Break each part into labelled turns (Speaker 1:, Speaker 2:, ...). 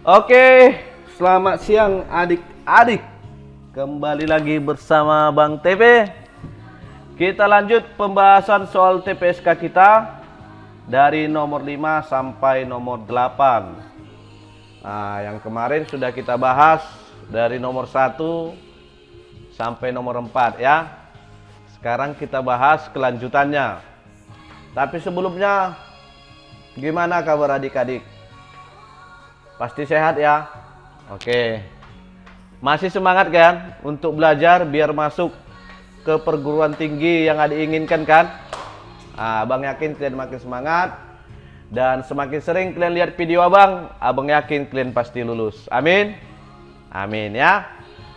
Speaker 1: Oke, selamat siang adik-adik. Kembali lagi bersama Bang TP. Kita lanjut pembahasan soal TPSK kita dari nomor 5 sampai nomor 8. Nah, yang kemarin sudah kita bahas dari nomor 1 sampai nomor 4 ya. Sekarang kita bahas kelanjutannya. Tapi sebelumnya, gimana kabar adik-adik? Pasti sehat ya? Oke. Masih semangat kan untuk belajar biar masuk ke perguruan tinggi yang adik inginkan kan? Abang yakin kalian makin semangat. Dan semakin sering kalian lihat video abang yakin kalian pasti lulus. Amin. Amin ya.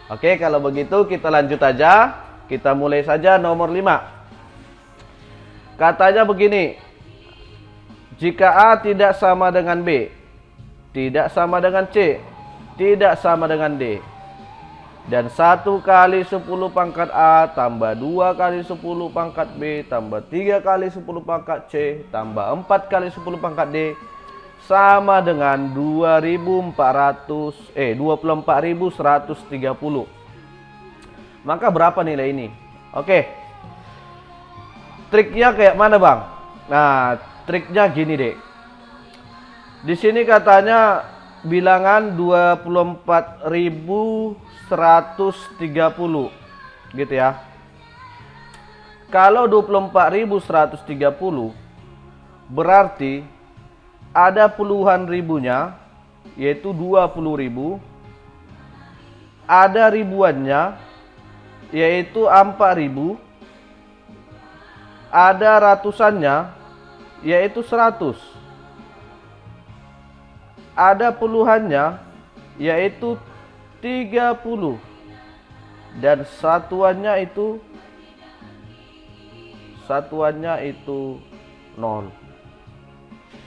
Speaker 1: Oke, kalau begitu kita lanjut aja. Kita mulai saja nomor 5. Katanya begini. Jika A tidak sama dengan B, tidak sama dengan C, tidak sama dengan D, dan 1 kali 10 pangkat A tambah 2 kali 10 pangkat B tambah 3 kali 10 pangkat C tambah 4 kali 10 pangkat D sama dengan 24.130. Maka berapa nilai ini? Oke. Triknya kayak mana, Bang? Nah, triknya gini, Dek. Di sini katanya bilangan 24.130 gitu ya. Kalau 24.130 berarti ada puluhan ribunya, yaitu 20.000. Ada ribuannya, yaitu 4.000. Ada ratusannya, yaitu 100. Ada puluhannya, yaitu 30. Dan satuannya itu 0.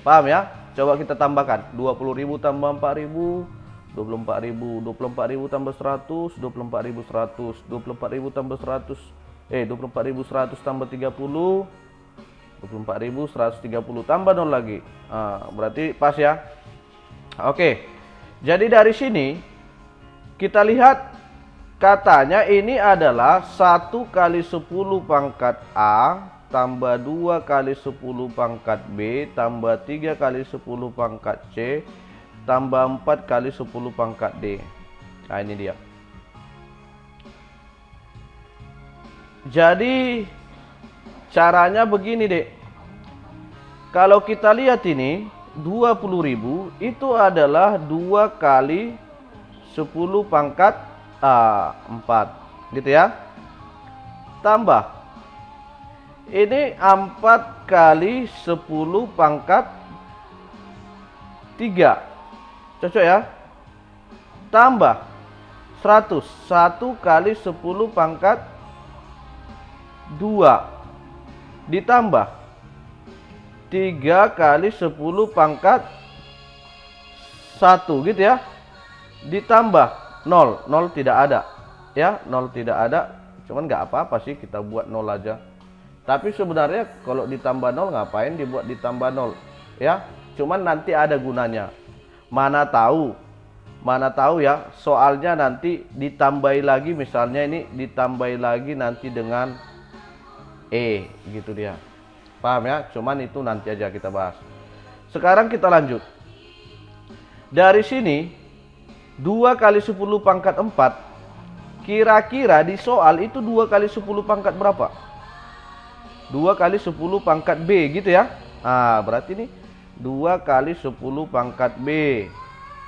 Speaker 1: Paham ya? Coba kita tambahkan. 20.000 tambah 4.000, 24.000. 24.000 tambah 100, 24.100. 24.000 tambah 100, 24.100 tambah 30, 24.130 tambah 0 lagi. Berarti pas ya. Oke, jadi dari sini kita lihat katanya ini adalah 1 kali 10 pangkat A tambah 2 kali 10 pangkat B tambah 3 kali 10 pangkat C tambah 4 kali 10 pangkat D. Nah, ini dia. Jadi caranya begini, Dek. Kalau kita lihat ini 20.000 itu adalah 2 kali 10 pangkat 4 gitu ya. Tambah ini 4 kali 10 pangkat 3. Cocok ya. Tambah 100. 1 kali 10 pangkat 2 ditambah 3 kali 10 pangkat 1 gitu ya. Ditambah 0. 0 tidak ada ya. 0 tidak ada. Cuman nggak apa-apa sih kita buat 0 aja. Tapi sebenarnya kalau ditambah 0 ngapain dibuat ditambah 0 ya. Cuman nanti ada gunanya. Mana tahu ya, soalnya nanti ditambahi lagi, misalnya ini ditambahi lagi nanti dengan E gitu dia. Paham ya? Cuman itu nanti aja kita bahas. Sekarang kita lanjut. Dari sini 2 kali 10 pangkat 4. Kira-kira di soal itu 2 kali 10 pangkat berapa? 2 kali 10 pangkat B gitu ya. Berarti ini 2 kali 10 pangkat B.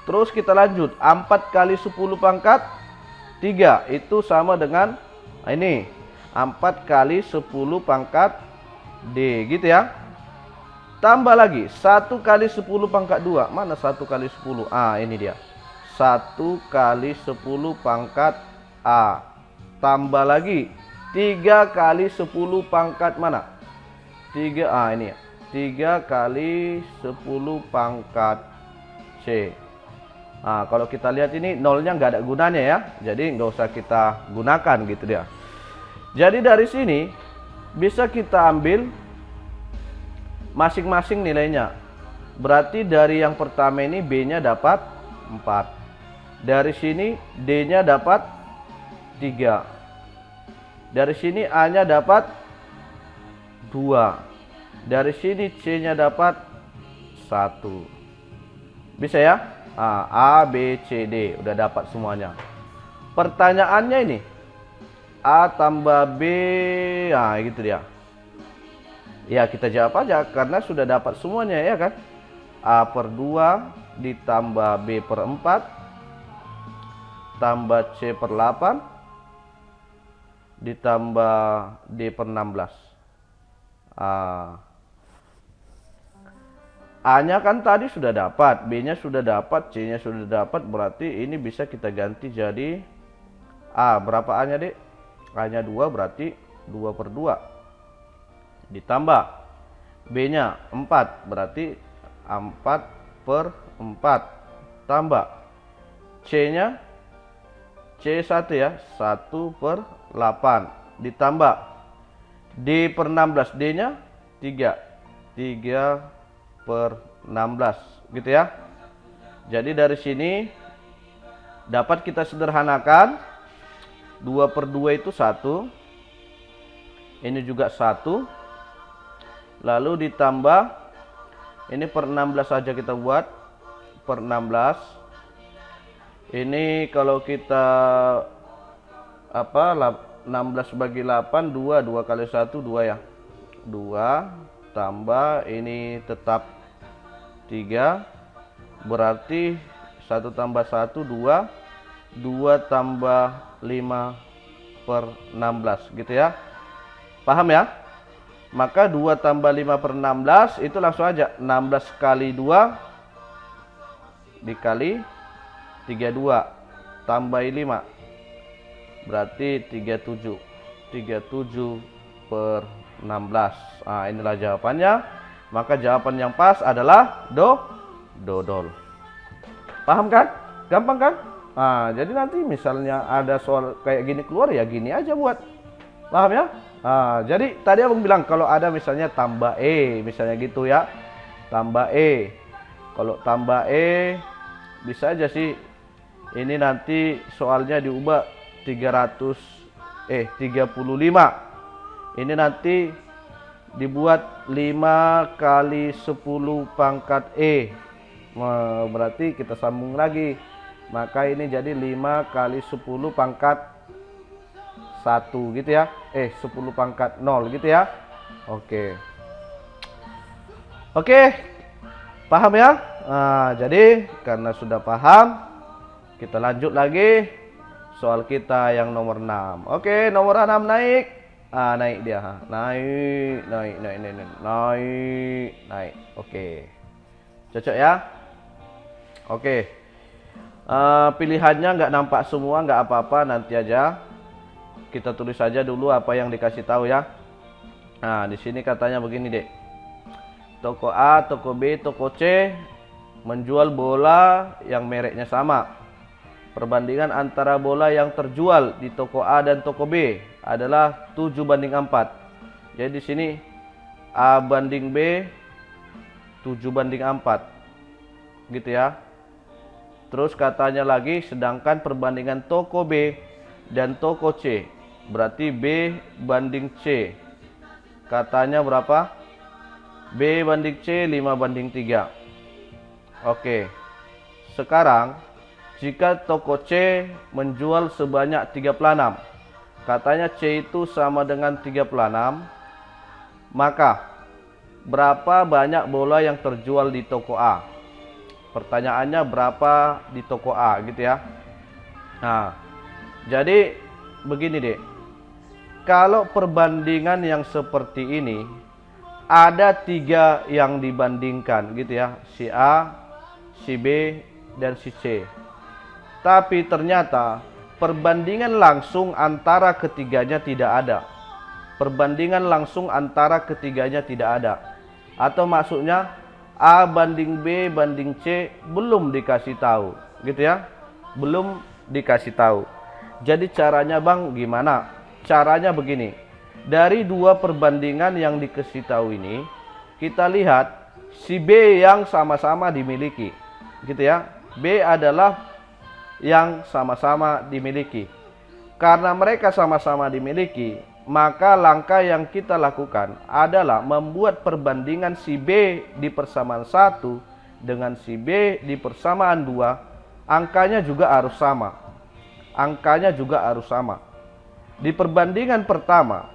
Speaker 1: Terus kita lanjut. 4 kali 10 pangkat 3. Itu sama dengan ini. 4 kali 10 pangkat D gitu ya. Tambah lagi 1 kali 10 pangkat 2. Mana 1 kali 10? Ini dia. 1 kali 10 pangkat A. Tambah lagi 3 kali 10 pangkat mana? 3. Ini ya. 3 kali 10 pangkat C. Kalau kita lihat ini nolnya nggak ada gunanya ya. Jadi nggak usah kita gunakan gitu dia. Jadi dari sini bisa kita ambil masing-masing nilainya. Berarti dari yang pertama ini B-nya dapat 4. Dari sini D-nya dapat 3. Dari sini A-nya dapat 2. Dari sini C-nya dapat 1. Bisa ya? A, B, C, D. Udah dapat semuanya. Pertanyaannya ini, A tambah B, nah gitu dia. Ya kita jawab aja karena sudah dapat semuanya ya kan. A per 2 ditambah B per 4 tambah C per 8 ditambah D per 16. A-nya kan tadi sudah dapat, B-nya sudah dapat, C-nya sudah dapat, berarti ini bisa kita ganti jadi A. Berapa A-nya, Dek? A-nya 2, berarti 2 per 2. Ditambah B-nya 4, berarti 4 per 4. Tambah C-nya C1 ya, 1 per 8. Ditambah D per 16, D-nya 3. 3 per 16 gitu ya. Jadi dari sini dapat kita sederhanakan 2 per 2 itu 1. Ini juga 1. Lalu ditambah ini per 16 saja kita buat. Per 16. Ini kalau kita 16 bagi 8 2 kali 1 2 ya. 2 tambah ini tetap 3, berarti 1 tambah 1 2, 2 tambah 5 per 16 gitu ya. Paham ya? Maka 2 tambah 5 per 16 itu langsung aja 16 kali 2 dikali 32 tambah 5 berarti 37 per 16. Nah, inilah jawabannya. Maka jawaban yang pas adalah dodol. Paham kan? Gampang kan? Nah, jadi nanti misalnya ada soal kayak gini keluar ya gini aja buat. Paham ya? Nah, jadi tadi abang bilang kalau ada misalnya tambah E, misalnya gitu ya. Tambah E. Kalau tambah E bisa aja sih ini nanti soalnya diubah 35. Ini nanti dibuat 5 kali 10 pangkat E. Berarti kita sambung lagi. Maka ini jadi 5 kali 10 pangkat 1 gitu ya. 10 pangkat 0 gitu ya. Oke. Paham ya? Nah, jadi karena sudah paham, kita lanjut lagi soal kita yang nomor 6. Oke, nomor 6 naik. Naik dia. Naik. Oke. Cocok ya? Oke. Pilihannya nggak nampak semua, nggak apa-apa, nanti aja. Kita tulis saja dulu apa yang dikasih tahu ya. Nah, di sini katanya begini, Dek. Toko A, toko B, toko C menjual bola yang mereknya sama. Perbandingan antara bola yang terjual di toko A dan toko B adalah 7:4. Jadi di sini A banding B 7:4. Gitu ya. Terus katanya lagi sedangkan perbandingan toko B dan toko C berarti B banding C. Katanya berapa? B banding C 5:3. Oke. Sekarang jika toko C menjual sebanyak 36, katanya C itu sama dengan 36, maka berapa banyak bola yang terjual di toko A? Pertanyaannya berapa di toko A gitu ya. Nah, jadi begini deh. Kalau perbandingan yang seperti ini, ada 3 yang dibandingkan gitu ya. Si A, si B, dan si C. Tapi ternyata perbandingan langsung antara ketiganya tidak ada. Perbandingan langsung antara ketiganya tidak ada. Atau maksudnya A banding B banding C belum dikasih tahu, gitu ya. Belum dikasih tahu. Jadi caranya Bang gimana? Caranya begini. Dari 2 perbandingan yang dikasih tahu ini, kita lihat si B yang sama-sama dimiliki, gitu ya. B adalah yang sama-sama dimiliki. Karena mereka sama-sama dimiliki, maka langkah yang kita lakukan adalah membuat perbandingan si B di persamaan 1 dengan si B di persamaan 2. Angkanya juga harus sama. Angkanya juga harus sama. Di perbandingan pertama,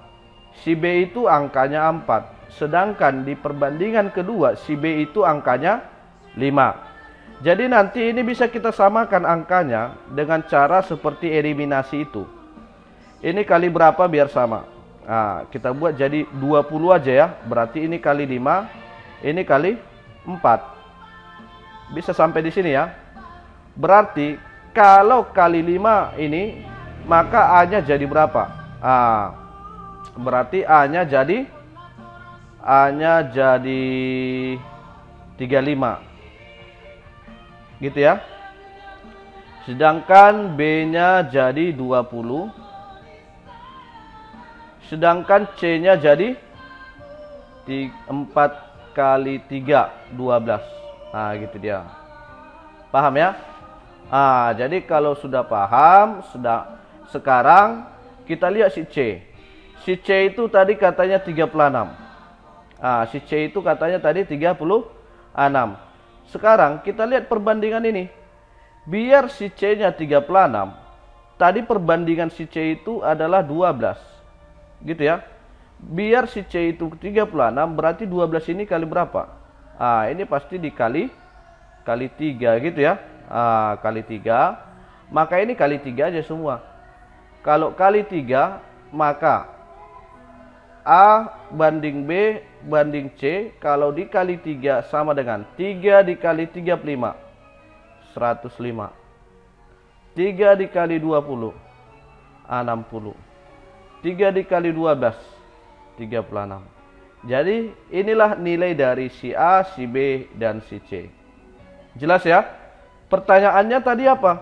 Speaker 1: si B itu angkanya 4. Sedangkan di perbandingan kedua, si B itu angkanya 5. Jadi nanti ini bisa kita samakan angkanya dengan cara seperti eliminasi itu. Ini kali berapa biar sama? Nah, kita buat jadi 20 aja ya. Berarti ini kali 5, ini kali 4. Bisa sampai di sini ya. Berarti kalau kali 5 ini, maka A-nya jadi berapa? Berarti A-nya jadi 35. Gitu ya. Sedangkan B-nya jadi 20. Sedangkan C-nya jadi 4 kali 3, 12. Nah, gitu dia. Paham ya? Jadi kalau sudah paham, sekarang kita lihat si C. Si C itu tadi katanya 36. Si C itu katanya tadi 36. Sekarang kita lihat perbandingan ini. Biar si C-nya 36, tadi perbandingan si C itu adalah 12. Gitu ya. Biar si C itu 36, berarti 12 ini kali berapa? Ini pasti dikali 3 gitu ya. Kali 3. Maka ini kali 3 aja semua. Kalau kali 3, maka A banding B banding C, kalau dikali 3 sama dengan 3 dikali 35, 105. 3 dikali 20, 60. 3 dikali 12, 36. Jadi inilah nilai dari si A, si B, dan si C. Jelas ya? Pertanyaannya tadi apa?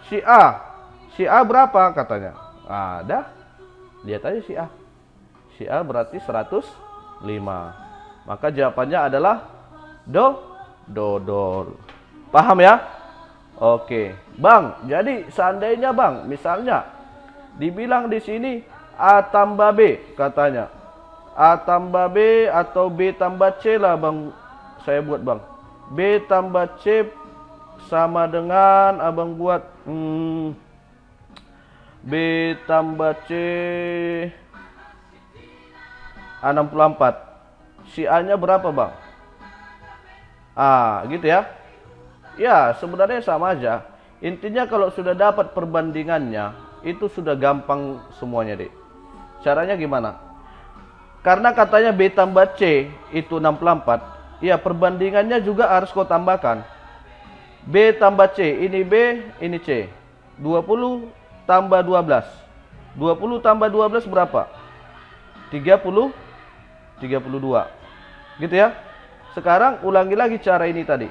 Speaker 1: Si A. Si A berapa katanya? Ada. Lihat aja si A. Si A berarti 105. Maka jawabannya adalah dodol. Paham ya? Oke. Bang, jadi seandainya Bang, misalnya dibilang di sini A tambah B katanya. A tambah B atau B tambah C lah Bang. Saya buat Bang. B tambah C sama dengan Abang buat B tambah C 64. Si A-nya berapa Bang? Gitu ya. Ya, sebenarnya sama aja. Intinya kalau sudah dapat perbandingannya, itu sudah gampang semuanya deh. Caranya gimana? Karena katanya B tambah C itu 64. Ya, perbandingannya juga harus kau tambahkan. B tambah C, ini B, ini C. 20 tambah 12. 20 tambah 12 berapa? 32. Gitu ya. Sekarang ulangi lagi cara ini tadi.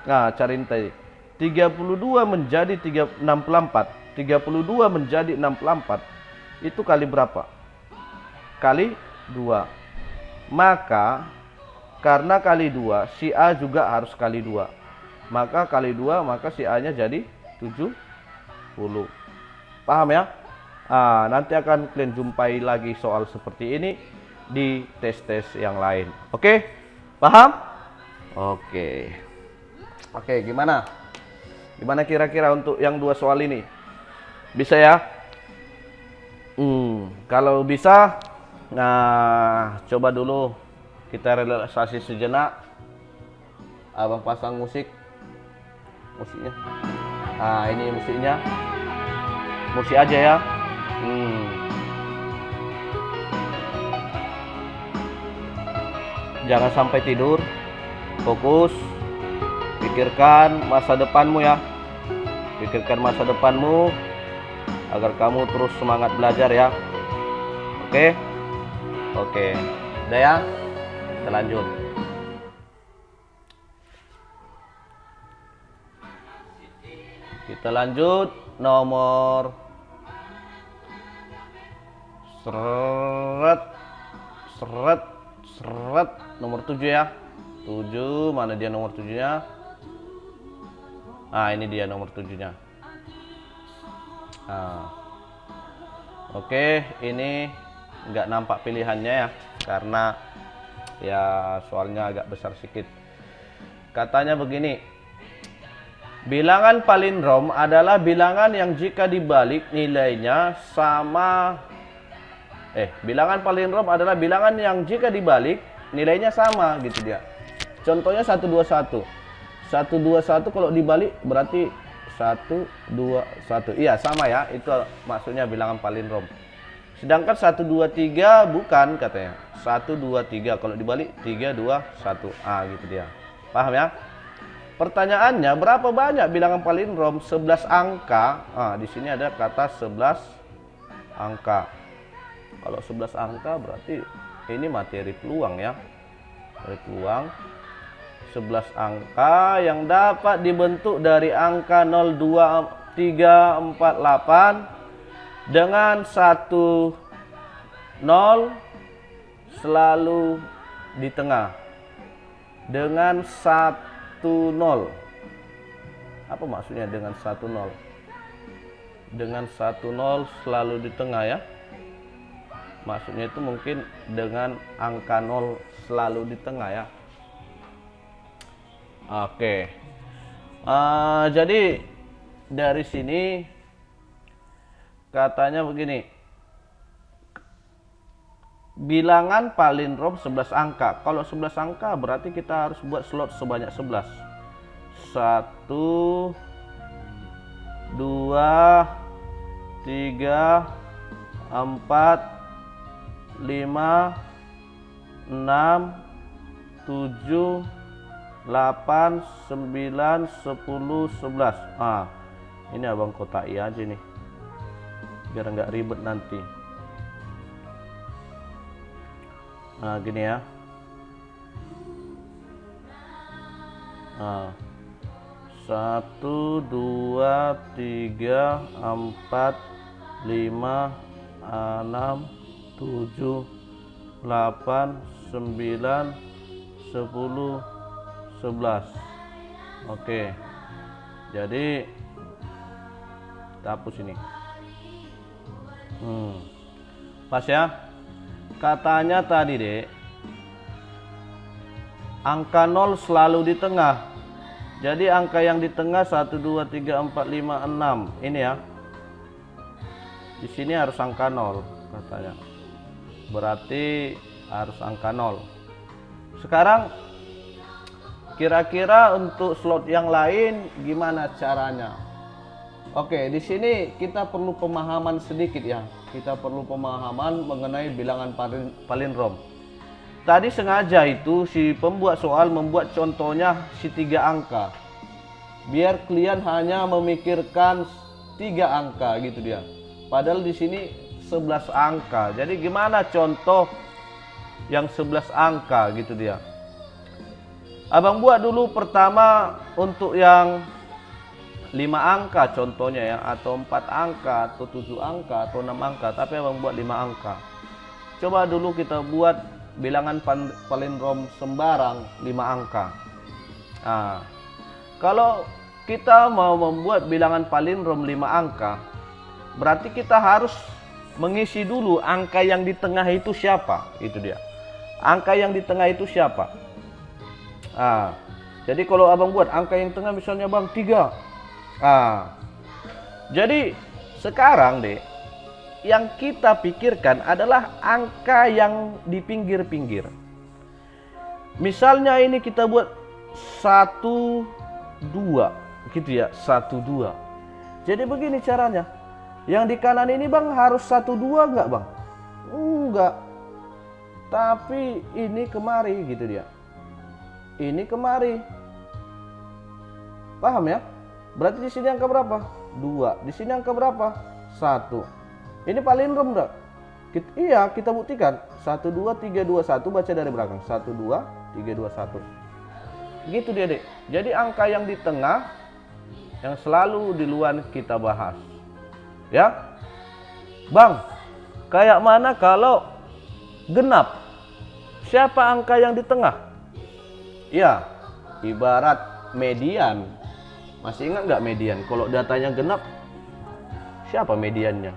Speaker 1: Nah, cara ini tadi. 32 menjadi 64. 32 menjadi 64. Itu kali berapa? Kali 2. Maka karena kali 2, si A juga harus kali 2. Maka kali 2, maka si A-nya jadi 70. Paham ya? Nanti akan kalian jumpai lagi soal seperti ini di tes-tes yang lain. Oke? Paham? Oke. Oke, gimana? Gimana kira-kira untuk yang 2 soal ini? Bisa ya? Kalau bisa, nah coba dulu kita relaksasi sejenak. Abang pasang musiknya. Ini musiknya. Musik aja ya. Jangan sampai tidur. Fokus. Pikirkan masa depanmu ya. Pikirkan masa depanmu agar kamu terus semangat belajar ya. Oke? Oke. Udah ya? Kita lanjut. Kita lanjut nomor nomor 7 ya. 7, mana dia nomor 7-nya? Ah, ini dia nomor 7-nya. Nah, oke, ini nggak nampak pilihannya ya, karena ya soalnya agak besar sedikit. Katanya begini, bilangan palindrom adalah bilangan yang jika dibalik nilainya sama. Bilangan palindrom adalah bilangan yang jika dibalik nilainya sama gitu dia. Contohnya 121. 121 kalau dibalik berarti 121. Iya, sama ya. Itu maksudnya bilangan palindrom. Sedangkan 123 bukan katanya. 123 kalau dibalik 321. Ah, gitu dia. Paham ya? Pertanyaannya, berapa banyak bilangan palindrom 11 angka? Ah, di sini ada kata 11 angka. Kalau 11 angka berarti ini materi peluang ya. Materi peluang 11 angka yang dapat dibentuk dari angka 0, 2, 3, 4, 8 dengan 1 0 selalu di tengah. Dengan 1 0. Apa maksudnya dengan 1 0? Dengan 1 0 selalu di tengah ya. Maksudnya itu mungkin dengan angka 0 selalu di tengah ya. Oke. Jadi dari sini katanya begini. Bilangan palindrom 11 angka. Kalau 11 angka berarti kita harus buat slot sebanyak 11. 1 2 3 4 5 6 7 8 9 10 11. Ini abang kotai aja nih biar nggak ribet nanti. Gini ya. 1 2 3 4 5 6 7 8 9 10 11. Oke. Jadi kita hapus ini. Pas ya. Katanya tadi, Dek, angka 0 selalu di tengah. Jadi angka yang di tengah 1 2 3 4 5 6. Ini ya. Di sini harus angka 0 katanya. Berarti harus angka 0. Sekarang kira-kira untuk slot yang lain gimana caranya? Oke, di sini kita perlu pemahaman sedikit ya. Kita perlu pemahaman mengenai bilangan palindrom. Tadi sengaja itu si pembuat soal membuat contohnya si 3 angka. Biar kalian hanya memikirkan 3 angka gitu dia. Padahal di sini 11 angka. Jadi gimana contoh yang 11 angka gitu dia. Abang buat dulu pertama untuk yang 5 angka contohnya ya, atau 4 angka, atau 7 angka, atau 6 angka, tapi abang buat 5 angka. Coba dulu kita buat bilangan palindrom sembarang 5 angka. Kalau kita mau membuat bilangan palindrom 5 angka, berarti kita harus mengisi dulu angka yang di tengah itu siapa, itu dia. Angka yang di tengah itu siapa? Jadi kalau abang buat angka yang tengah misalnya bang 3. Jadi sekarang deh yang kita pikirkan adalah angka yang di pinggir-pinggir. Misalnya ini kita buat 1 2 gitu ya, 1 2. Jadi begini caranya. Yang di kanan ini bang harus 1 2 enggak bang? Enggak. Tapi ini kemari gitu dia. Ini kemari. Paham ya? Berarti di sini angka berapa? 2. Di sini angka berapa? 1. Ini palindrom enggak? Iya, kita buktikan. 1 2 3 2 1 baca dari belakang. 1 2 3 2 1. Gitu dia, Dek. Jadi angka yang di tengah yang selalu di luar kita bahas. Ya? Bang, kayak mana kalau genap? Siapa angka yang di tengah? Ya, ibarat median. Masih ingat nggak median? Kalau datanya genap, siapa mediannya?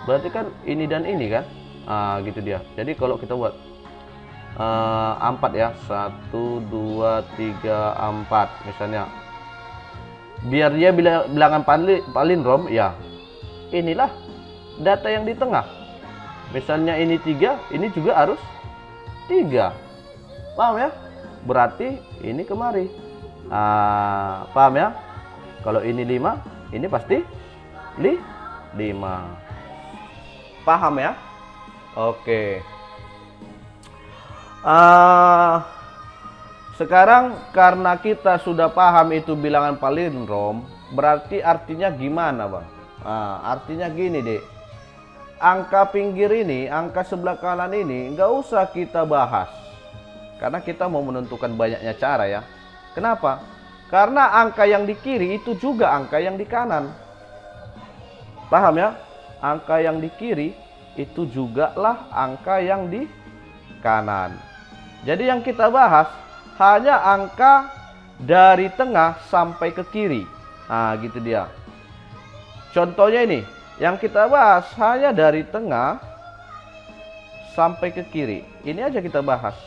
Speaker 1: Berarti kan ini dan ini kan? Gitu dia. Jadi kalau kita buat 4 ya, 1, 2, 3, 4 misalnya. Biar dia bilangan palindrom, ya inilah data yang di tengah. Misalnya ini 3, ini juga harus 3. Paham ya? Berarti ini kemari. Paham ya? Kalau ini 5, ini pasti 5. Paham ya? Oke. Sekarang karena kita sudah paham itu bilangan palindrom, berarti artinya gimana, Bang? Artinya gini, Dek. Angka pinggir ini, angka sebelah kanan ini nggak usah kita bahas. Karena kita mau menentukan banyaknya cara ya. Kenapa? Karena angka yang di kiri itu juga angka yang di kanan. Paham ya? Angka yang di kiri itu juga lah angka yang di kanan. Jadi yang kita bahas hanya angka dari tengah sampai ke kiri. Gitu dia. Contohnya ini, yang kita bahas hanya dari tengah sampai ke kiri. Ini aja kita bahas.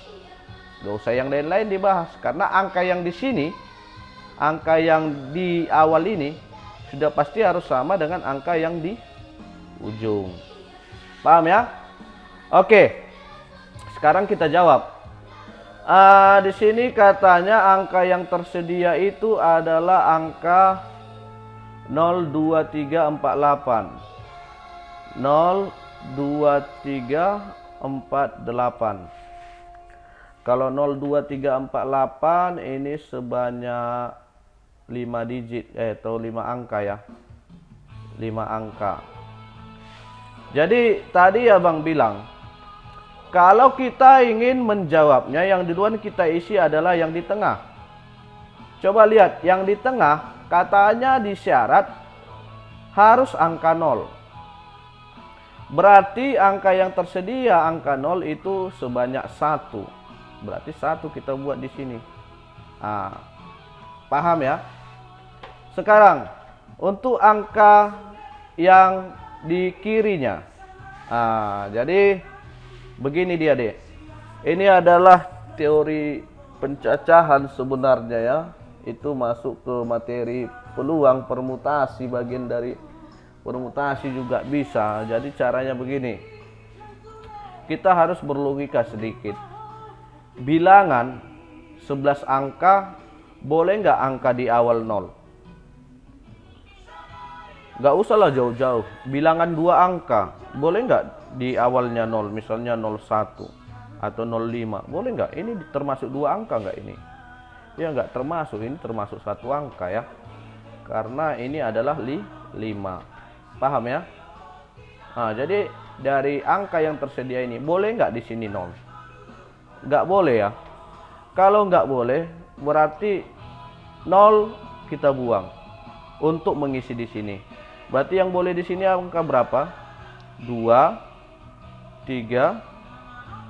Speaker 1: Gak usah yang lain-lain dibahas. Karena angka yang di sini, angka yang di awal ini sudah pasti harus sama dengan angka yang di ujung. Paham ya? Oke. Sekarang kita jawab. Di sini katanya angka yang tersedia itu adalah angka 02348. 02348. Kalau 02348 ini sebanyak 5 digit atau 5 angka ya. 5 angka. Jadi tadi Abang bilang, kalau kita ingin menjawabnya, yang duluan kita isi adalah yang di tengah. Coba lihat, yang di tengah katanya di syarat harus angka 0. Berarti angka yang tersedia, angka 0 itu sebanyak 1. Berarti 1 kita buat di sini. Paham ya? Sekarang, untuk angka yang di kirinya. Jadi begini dia, Dek. Ini adalah teori pencacahan sebenarnya ya. Itu masuk ke materi peluang permutasi, bagian dari permutasi juga bisa. Jadi caranya begini. Kita harus berlogika sedikit. Bilangan 11 angka, boleh nggak angka di awal 0? Nggak usahlah jauh-jauh. Bilangan 2 angka, boleh nggak di awalnya 0, misalnya 01 atau 05, boleh nggak? Ini termasuk 2 angka nggak ini? Ya nggak termasuk, ini termasuk 1 angka ya, karena ini adalah 5. Paham ya? Jadi dari angka yang tersedia ini, boleh nggak di sini 0? Nggak boleh ya. Kalau nggak boleh, berarti 0 kita buang untuk mengisi di sini. Berarti yang boleh di sini angka berapa? 2, 3,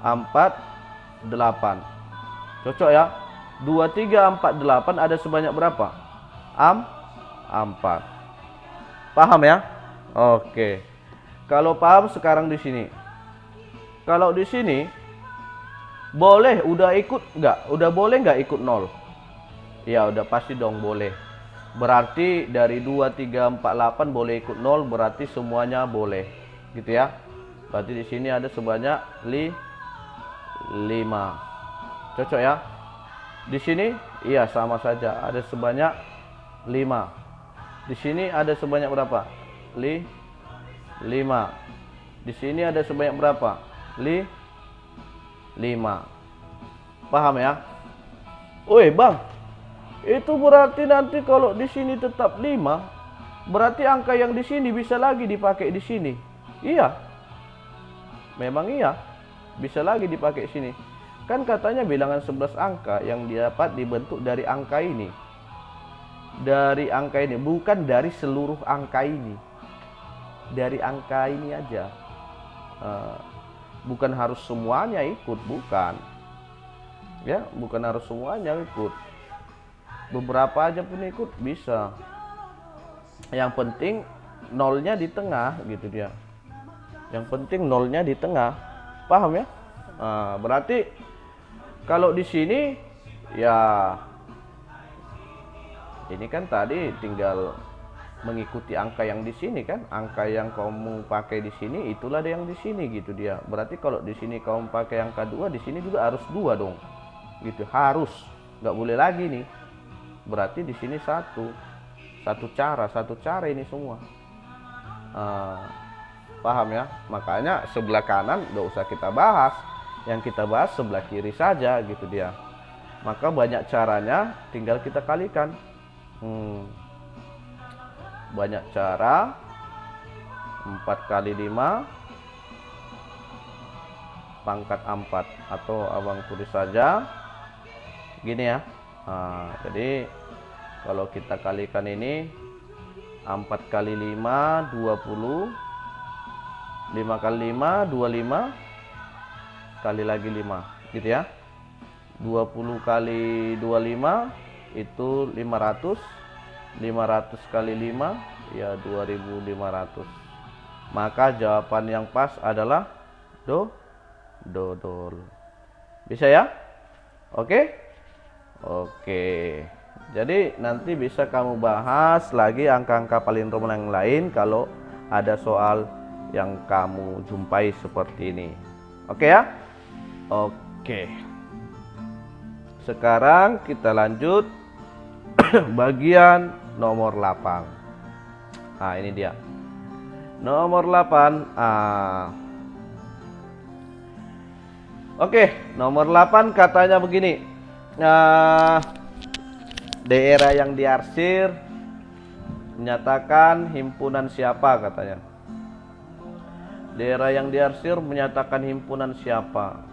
Speaker 1: 4, 8. Cocok ya? 2, 3, 4, 8 ada sebanyak berapa? 4. Paham ya? Oke. Kalau paham sekarang di sini. Kalau di sini boleh udah ikut nggak? Udah boleh nggak ikut 0? Ya udah pasti dong boleh. Berarti dari 2, 3, 4, 8 boleh ikut 0, berarti semuanya boleh. Gitu ya. Berarti di sini ada sebanyak 5. Cocok ya? Di sini iya sama saja, ada sebanyak 5. Di sini ada sebanyak berapa? 5. Di sini ada sebanyak berapa? 5. Paham ya? Oi, Bang. Itu berarti nanti kalau di sini tetap 5, berarti angka yang di sini bisa lagi dipakai di sini. Iya. Memang iya. Bisa lagi dipakai sini. Kan katanya bilangan 11 angka yang dapat dibentuk dari angka ini. Dari angka ini, bukan dari seluruh angka ini. Dari angka ini aja. Bukan harus semuanya ikut, bukan. Ya, bukan harus semuanya ikut. beberapa aja pun ikut bisa. Yang penting nolnya di tengah gitu dia. Yang penting nolnya di tengah. Paham ya? Nah, berarti kalau di sini ya ini kan tadi tinggal mengikuti angka yang di sini kan, angka yang kamu pakai di sini itulah yang di sini gitu dia. Berarti kalau di sini kamu pakai angka 2, di sini juga harus 2 dong. Gitu, harus. Nggak boleh lagi nih. Berarti di sini satu cara ini semua. Paham ya? Makanya sebelah kanan nggak usah kita bahas. Yang kita bahas sebelah kiri saja gitu dia. Maka banyak caranya, tinggal kita kalikan. Banyak cara. 4 kali 5 pangkat 4, atau abang tulis saja gini ya. Jadi kalau kita kalikan ini 4 kali 5 20, 5 kali 5 25, kali lagi 5 gitu ya. 20 kali 25 itu 500, 500 kali 5 ya 2500. Maka jawaban yang pas adalah dodol. Bisa ya? Oke? Oke. Jadi nanti bisa kamu bahas lagi angka-angka palindrom yang lain kalau ada soal yang kamu jumpai seperti ini. Oke ya? Oke. Sekarang kita lanjut bagian nomor 8. Nah, ini dia. Nomor 8. Oke, nomor 8 katanya begini. Daerah yang diarsir menyatakan himpunan siapa katanya. Daerah yang diarsir menyatakan himpunan siapa.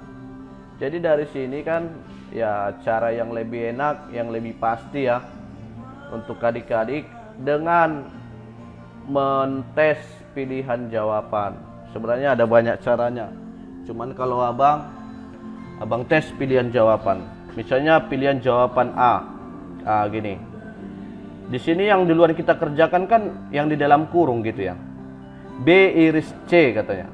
Speaker 1: Jadi dari sini kan ya cara yang lebih enak, yang lebih pasti ya untuk adik-adik dengan mentes pilihan jawaban. Sebenarnya ada banyak caranya. Cuman kalau abang tes pilihan jawaban. Misalnya pilihan jawaban A. Gini. Di sini yang di luar kita kerjakan kan yang di dalam kurung gitu ya. B iris C katanya.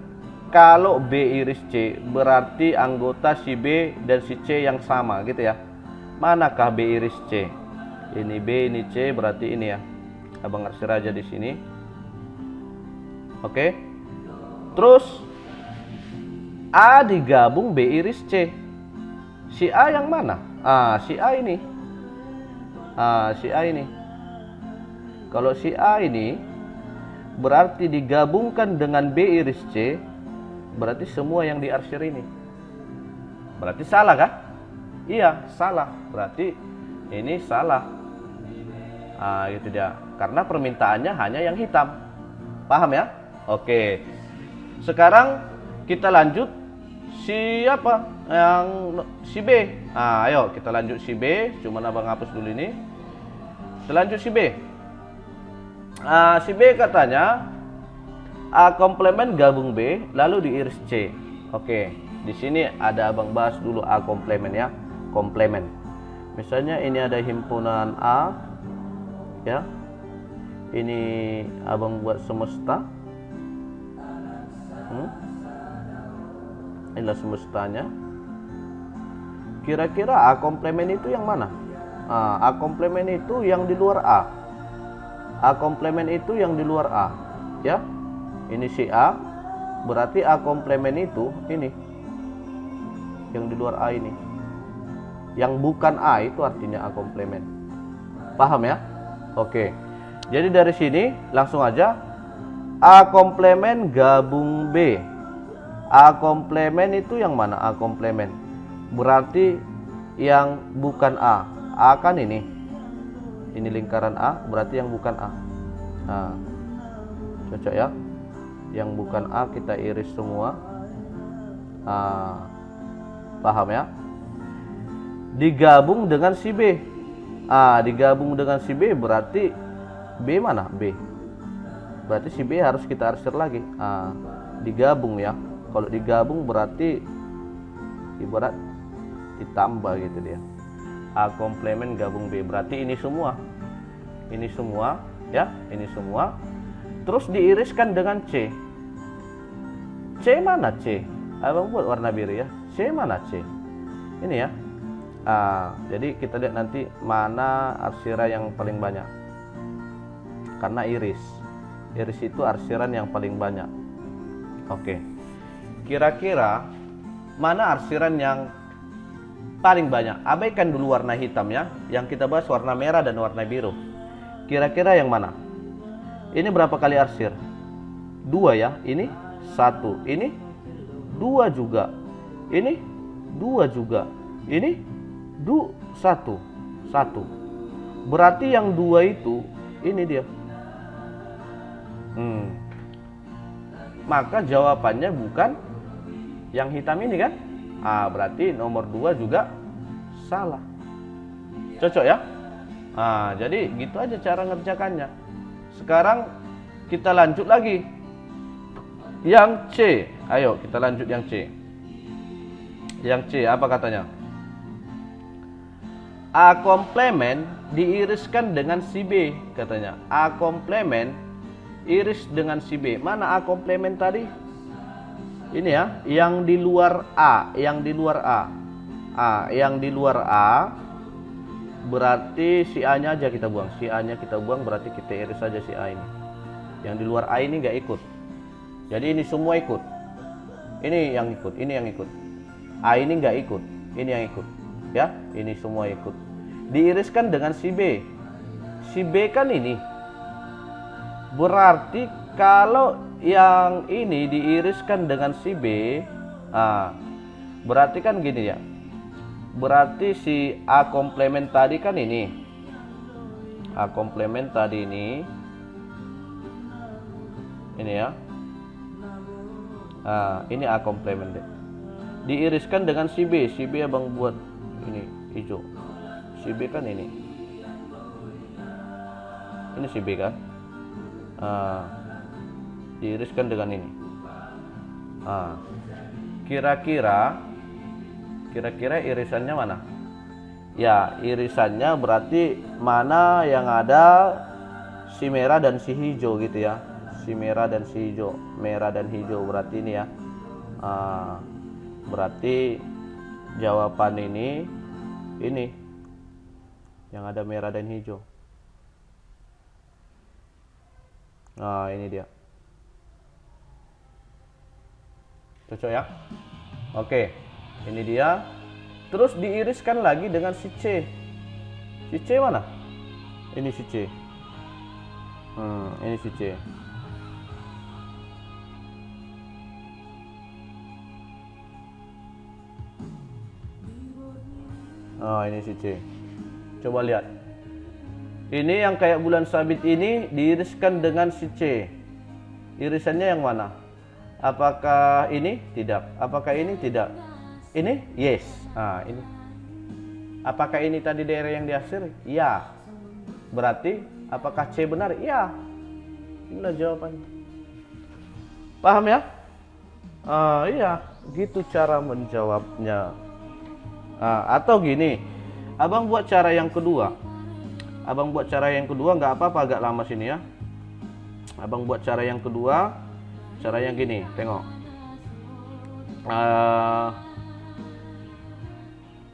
Speaker 1: Kalau B iris C berarti anggota si B dan si C yang sama gitu ya. Manakah B iris C? Ini B, ini C, berarti ini ya. Abang arsir aja di sini. Oke. Terus A digabung B iris C. Si A yang mana? Si A ini. Si A ini. Kalau si A ini berarti digabungkan dengan B iris C, berarti semua yang diarsir ini. Berarti salah kan? Iya, salah. Berarti ini salah. Gitu dia. Karena permintaannya hanya yang hitam. Paham ya? Oke. Sekarang kita lanjut siapa yang si B. Ayo kita lanjut si B. Cuman abang hapus dulu ini. Selanjut si B. Si B katanya A komplement gabung B lalu diiris C. Oke, di sini ada abang bahas dulu A komplement ya. Komplement. Misalnya ini ada himpunan A, ya. Ini abang buat semesta. Inilah semestanya. Kira-kira A komplement itu yang mana? A komplement itu yang di luar A. A komplement itu yang di luar A, ya. Ini si A, berarti A komplement itu ini. Yang di luar A ini. Yang bukan A itu artinya A komplement. Paham ya? Oke. Jadi dari sini langsung aja A komplement gabung B. A komplement itu yang mana? A komplement berarti yang bukan A. A kan ini lingkaran A, berarti yang bukan A. Cocok ya. Yang bukan A kita iris semua. Paham ya? Digabung dengan si B. Digabung dengan si B berarti B mana? B. Berarti si B harus kita arsir lagi. Digabung ya. Kalau digabung berarti ibarat ditambah gitu dia. A komplement gabung B. Berarti ini semua. Ini semua, ya, ini semua. Terus diiriskan dengan C. C mana C? Abang buat warna biru ya. C mana C? Ini ya. Jadi kita lihat nanti mana arsiran yang paling banyak. Karena iris itu arsiran yang paling banyak. Oke. Kira-kira mana arsiran yang paling banyak? Abaikan dulu warna hitam ya. Yang kita bahas warna merah dan warna biru. Kira-kira yang mana? Ini berapa kali arsir? 2 ya. Ini 1. Ini 2 juga. Ini 2 juga. Ini 1. Berarti yang 2 itu ini dia. Maka jawabannya bukan yang hitam ini kan? Berarti nomor 2 juga salah. Cocok ya? Jadi gitu aja cara ngerjakannya. Sekarang kita lanjut lagi. Yang C. Ayo kita lanjut yang C. Yang C apa katanya? A komplement diiriskan dengan si B katanya. A komplement iris dengan si B. Mana A komplement tadi? Ini ya, yang di luar A, yang di luar A. Yang di luar A berarti si A-nya aja kita buang. Si A-nya kita buang, berarti kita iris saja si A ini. Yang di luar A ini nggak ikut. Jadi ini semua ikut. Ini yang ikut, ini yang ikut. A ini nggak ikut, ini yang ikut. Ya, ini semua ikut. Diiriskan dengan si B. Si B kan ini. Berarti kalau yang ini diiriskan dengan si B, berarti kan gini ya. Berarti si A komplement tadi kan ini. A komplement tadi ini. Ini ya. Ini A komplement deh. Diiriskan dengan si B. Si B abang buat ini hijau. Si B kan ini. Ini si B kan. Diiriskan dengan ini. Kira-kira irisannya mana? Ya, irisannya berarti mana yang ada si merah dan si hijau gitu ya. Si merah dan si hijau. Merah dan hijau berarti ini ya. Berarti jawaban ini yang ada merah dan hijau. Ini dia. Cocok ya? Oke. Ini dia. Terus diiriskan lagi dengan si C. Si C mana? Ini si C. Ini si C. Ini si C. Coba lihat. Ini yang kayak bulan sabit ini diiriskan dengan si C. Irisannya yang mana? Apakah ini? Tidak. Apakah ini? Tidak. Ini? Yes. Ini. Apakah ini tadi daerah yang diarsir? Ya. Berarti apakah C benar? Ya. Inilah jawabannya. Paham ya? Iya. Gitu cara menjawabnya. Atau gini. Abang buat cara yang kedua. Abang buat cara yang kedua nggak apa-apa, agak lama sini ya. Abang buat cara yang kedua. Cara yang gini. Tengok.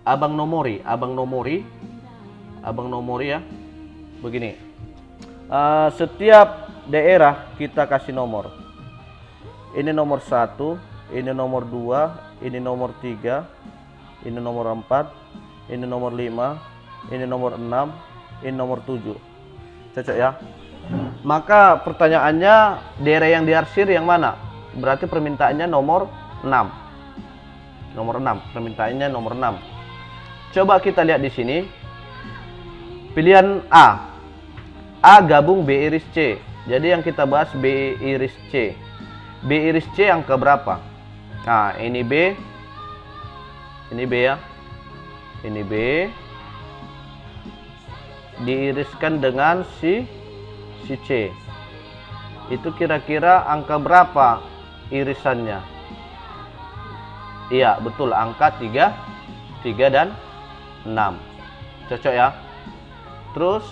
Speaker 1: Abang nomori ya. Begini. Setiap daerah kita kasih nomor. Ini nomor 1, ini nomor 2, ini nomor 3, ini nomor 4, ini nomor 5, ini nomor 6, ini nomor 7. Cocok ya? Maka pertanyaannya daerah yang diarsir yang mana? Berarti permintaannya nomor 6. Nomor 6, permintaannya nomor 6. Coba kita lihat di sini. Pilihan A. A gabung B iris C. Jadi yang kita bahas B iris C. B iris C angka berapa? Ini B. Ini B ya. Ini B. Diiriskan dengan si C. Itu kira-kira angka berapa irisannya? Iya, betul, angka 3 dan 6. Cocok ya. Terus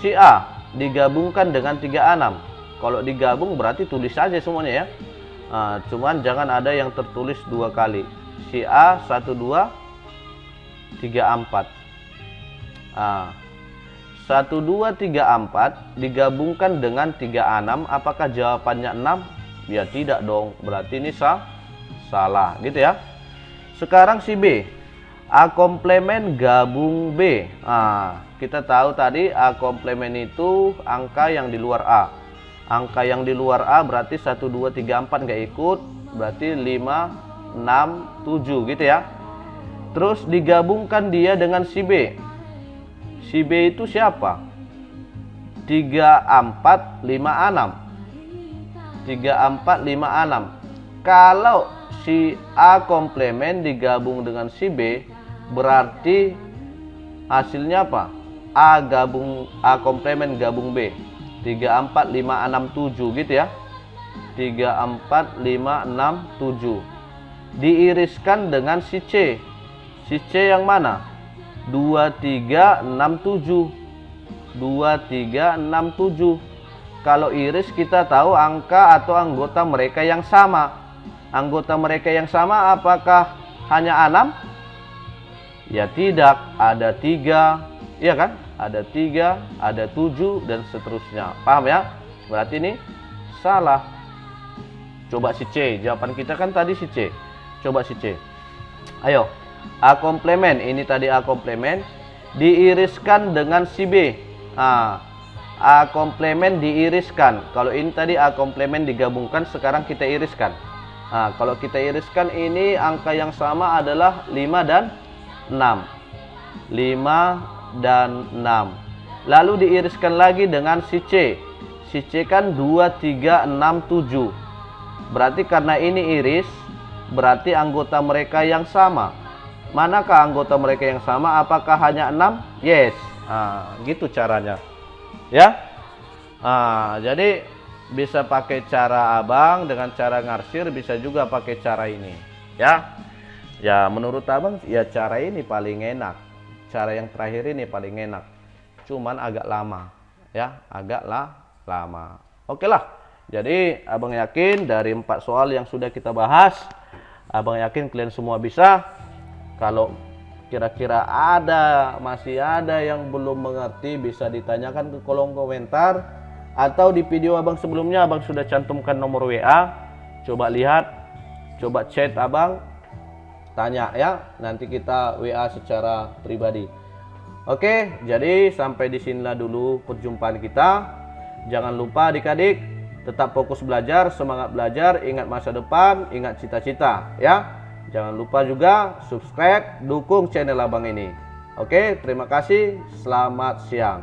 Speaker 1: si A digabungkan dengan 36. Kalau digabung berarti tulis saja semuanya ya. Cuman jangan ada yang tertulis dua kali. Si A 1 2 3 4. 1 2 3 4 digabungkan dengan 36, apakah jawabannya 6? Ya tidak dong, berarti ini salah gitu ya. Sekarang si B, A komplemen gabung B. Kita tahu tadi A komplemen itu angka yang di luar A. Angka yang di luar A berarti 1 2 3 4 nggak ikut, berarti 5 6 7 gitu ya. Terus digabungkan dia dengan si B. Si B itu siapa? 3 4 5 6. 3 4 5 6. Kalau si A komplemen digabung dengan si B, berarti hasilnya apa? A komplemen gabung B. 3 4 5 6 7 gitu ya. 3 4 5 6 7. Diiriskan dengan si C. Si C yang mana? 2 3 6 7. 2 3 6 7. Kalau iris kita tahu angka atau anggota mereka yang sama. Anggota mereka yang sama apakah hanya 6? Ya tidak, ada 3. Iya kan? Ada 3, ada 7 dan seterusnya. Paham ya? Berarti ini salah. Coba si C. Jawaban kita kan tadi si C. Coba si C. Ayo. A komplemen, ini tadi A komplemen diiriskan dengan si B. A komplemen diiriskan. Kalau ini tadi A komplemen digabungkan, sekarang kita iriskan. Kalau kita iriskan, ini angka yang sama adalah 5 dan 6. 5 dan 6. Lalu diiriskan lagi dengan si C. Si C kan 2 3 6 7. Berarti karena ini iris, berarti anggota mereka yang sama. Manakah anggota mereka yang sama? Apakah hanya 6? Yes. Gitu caranya. Ya. Jadi bisa pakai cara abang dengan cara ngarsir, bisa juga pakai cara ini. Ya. Ya, menurut abang ya cara ini paling enak. Cara yang terakhir ini paling enak. Cuman agak lama. Ya, agak lama. Oke lah. Jadi abang yakin dari 4 soal yang sudah kita bahas, abang yakin kalian semua bisa. Kalau kira-kira masih ada yang belum mengerti, bisa ditanyakan ke kolom komentar, atau di video abang sebelumnya abang sudah cantumkan nomor WA. Coba lihat, coba chat abang, tanya ya, nanti kita WA secara pribadi. Oke, jadi sampai di sinilah dulu perjumpaan kita. Jangan lupa adik-adik tetap fokus belajar, semangat belajar, ingat masa depan, ingat cita-cita ya. Jangan lupa juga subscribe, dukung channel abang ini. Oke, terima kasih, selamat siang.